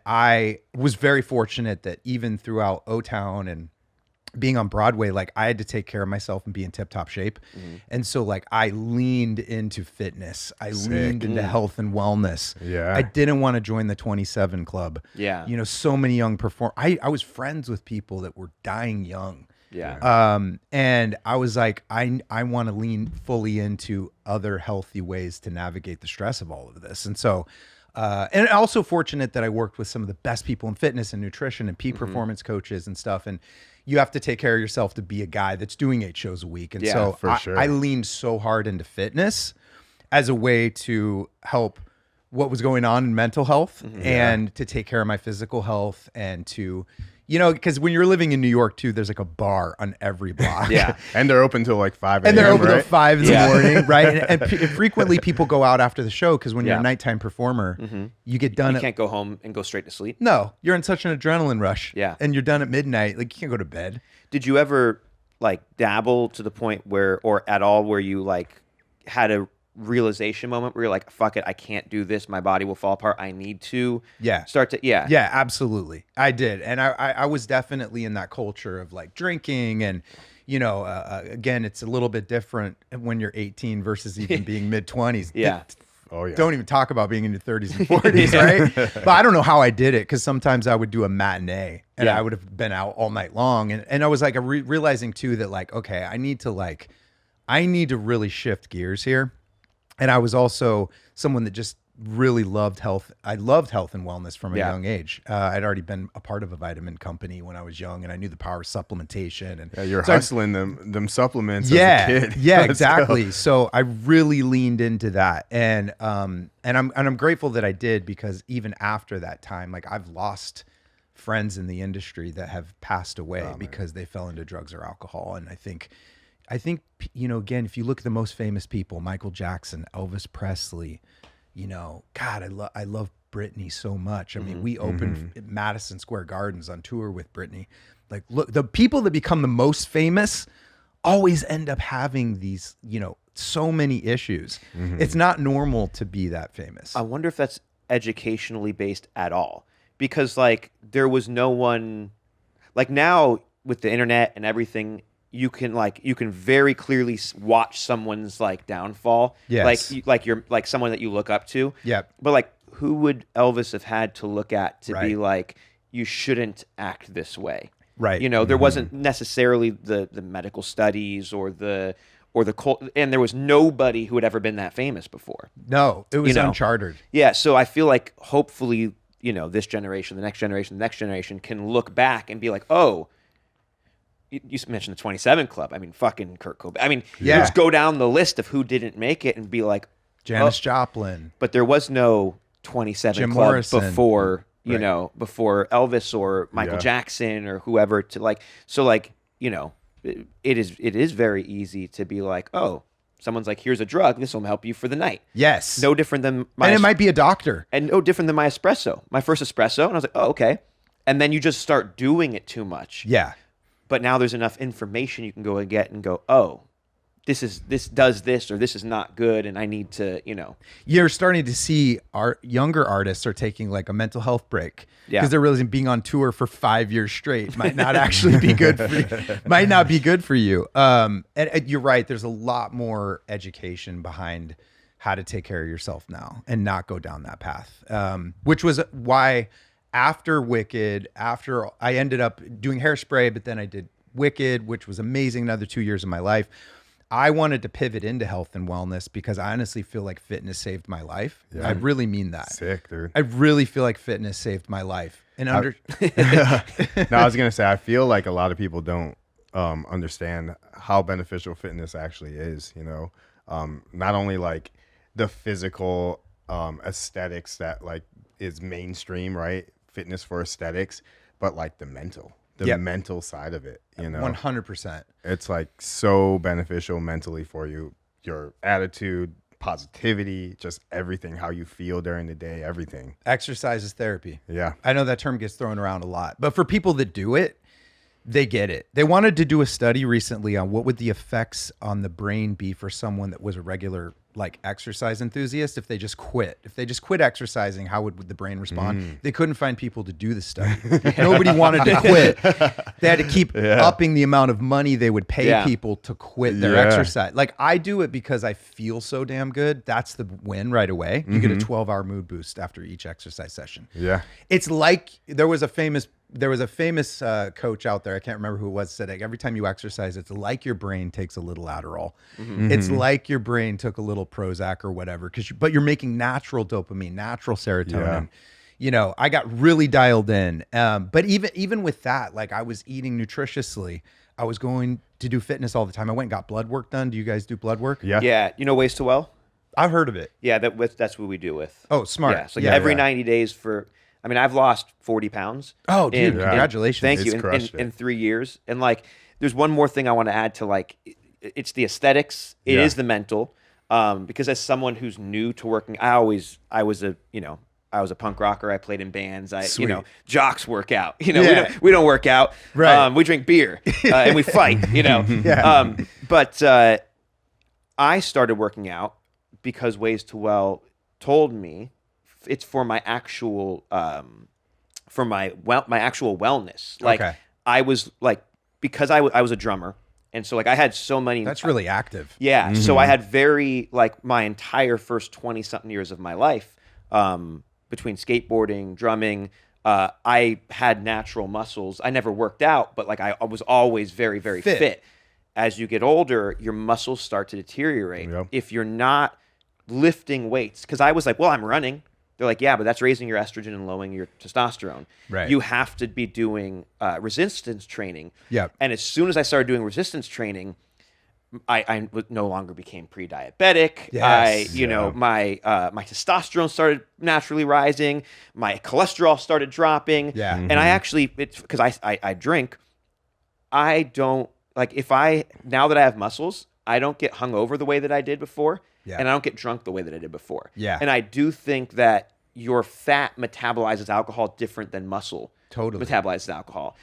I was very fortunate that even throughout O-Town and being on Broadway, like I had to take care of myself and be in tip top shape. And so like I leaned into fitness. I leaned into health and wellness. Yeah. I didn't want to join the 27 club. Yeah. You know, so many young I was friends with people that were dying young. Yeah. And I was like, I want to lean fully into other healthy ways to navigate the stress of all of this. And so, and also fortunate that I worked with some of the best people in fitness and nutrition and peak performance coaches and stuff. And you have to take care of yourself to be a guy that's doing 8 shows a week. And so I leaned so hard into fitness as a way to help what was going on in mental health and to take care of my physical health and to, you know, because when you're living in New York too, there's like a bar on every block. Yeah. And they're open till like 5 a.m. And they're open till right? 5 in the morning, right? And frequently people go out after the show because when you're a nighttime performer, you get done You can't go home and go straight to sleep. No, you're in such an adrenaline rush. Yeah. And you're done at midnight. Like you can't go to bed. Did you ever like dabble to the point where, or at all, where you like had a realization moment where you're like, fuck it, I can't do this, my body will fall apart, I need to start to Yeah, absolutely, I did. And I was definitely in that culture of like drinking and you know, again, it's a little bit different when you're 18 versus even being mid-20s. Oh yeah. Don't even talk about being in your 30s and 40s, right? But I don't know how I did it because sometimes I would do a matinee and I would have been out all night long. And I was like realizing too that like, okay, I need to really shift gears here. And I was also someone that just really loved health. I loved health and wellness from a young age. I'd already been a part of a vitamin company when I was young, and I knew the power of supplementation. And you're hustling them supplements as a kid. Yeah, exactly. So I really leaned into that, and I'm grateful that I did, because even after that time, like I've lost friends in the industry that have passed away because they fell into drugs or alcohol. And I think, you know, again, if you look at the most famous people, Michael Jackson, Elvis Presley, you know, God, I love Britney so much. I mean, we opened at Madison Square Gardens on tour with Britney. Like, look, the people that become the most famous always end up having these, you know, so many issues. It's not normal to be that famous. I wonder if that's educationally based at all, because like there was no one, like now with the internet and everything, you can very clearly watch someone's like downfall. Yes. Like you're like someone that you look up to. Yep. But like, who would Elvis have had to look at to be like, you shouldn't act this way? Right. You know, there wasn't necessarily the medical studies or the and there was nobody who had ever been that famous before. No, it was, you know, uncharted. Yeah. So I feel like hopefully, you know, this generation, the next generation, the next generation can look back and be like, oh, you mentioned the 27 Club. I mean, fucking Kurt Cobain. I mean, just go down the list of who didn't make it and be like, Janis Joplin. But there was no 27 Jim Club Morrison. before, you know, before Elvis or Michael Jackson or whoever to like. So like, you know, it is very easy to be like, oh, someone's like, here's a drug. This will help you for the night. Yes. No different than and it might be a doctor. And no different than my espresso. My first espresso. And I was like, oh, okay. And then you just start doing it too much. Yeah. But now there's enough information you can go and get and go, oh, this does this, or this is not good, and I need to, you know. You're starting to see our younger artists are taking like a mental health break because they're realizing being on tour for 5 years straight might not actually be good for you. Might not be good for you. And you're right. There's a lot more education behind how to take care of yourself now and not go down that path, which was why after Wicked, after I ended up doing Hairspray, but then I did Wicked, which was amazing, another 2 years of my life. I wanted to pivot into health and wellness because I honestly feel like fitness saved my life. Yeah. I really mean that. Sick, dude. I really feel like fitness saved my life. And No, I was going to say, I feel like a lot of people don't understand how beneficial fitness actually is, you know? Not only like the physical aesthetics that like is mainstream, right? Fitness for aesthetics, but like the mental mental side of it, you know. 100%. It's like so beneficial mentally for you, your attitude, positivity, just everything, how you feel during the day, everything. Exercise is therapy. Yeah. I know that term gets thrown around a lot, but for people that do it, They get it. They wanted to do a study recently on what would the effects on the brain be for someone that was a regular like exercise enthusiast if they just quit. If they just quit exercising, how would the brain respond? They couldn't find people to do the study. Nobody wanted to quit. They had to keep upping the amount of money they would pay people to quit their exercise. Like I do it because I feel so damn good. That's the win right away. You get a 12-hour mood boost after each exercise session. Yeah. It's like there was a famous coach out there, I can't remember who it was, said like, every time you exercise, it's like your brain takes a little Adderall. It's like your brain took a little Prozac or whatever, but you're making natural dopamine, natural serotonin. You know, I got really dialed in. But even with that, like I was eating nutritiously. I was going to do fitness all the time. I went and got blood work done. Do you guys do blood work? Yeah. You know Ways to Well? I've heard of it. Yeah, that's what we do with. Oh, smart. Yeah, so every 90 days I mean, I've lost 40 pounds. Oh, dude, congratulations. Thank you. In 3 years. And like, there's one more thing I want to add to like, it's the aesthetics. It is the mental. Because as someone who's new to working, I was a punk rocker. I played in bands. Jocks work out. You know, we don't work out. Right. We drink beer and we fight. You know. But I started working out because Ways to Well told me it's for my actual my actual wellness. Like I was like, because I was a drummer, and so like I had so many. That's really active. Yeah. So I had like my entire first 20 something years of my life, between skateboarding, drumming, I had natural muscles. I never worked out, but like I was always very, very fit. As you get older, your muscles start to deteriorate. If you're not lifting weights, because I was like, well, I'm running. They're like, yeah, but that's raising your estrogen and lowering your testosterone. Right. You have to be doing resistance training. Yeah. And as soon as I started doing resistance training, I no longer became pre-diabetic. Yes. My testosterone started naturally rising. My cholesterol started dropping. Yeah. And I actually, because I drink, I don't, like now that I have muscles, I don't get hungover the way that I did before. Yeah. And I don't get drunk the way that I did before. Yeah. And I do think that your fat metabolizes alcohol different than muscle totally metabolizes alcohol.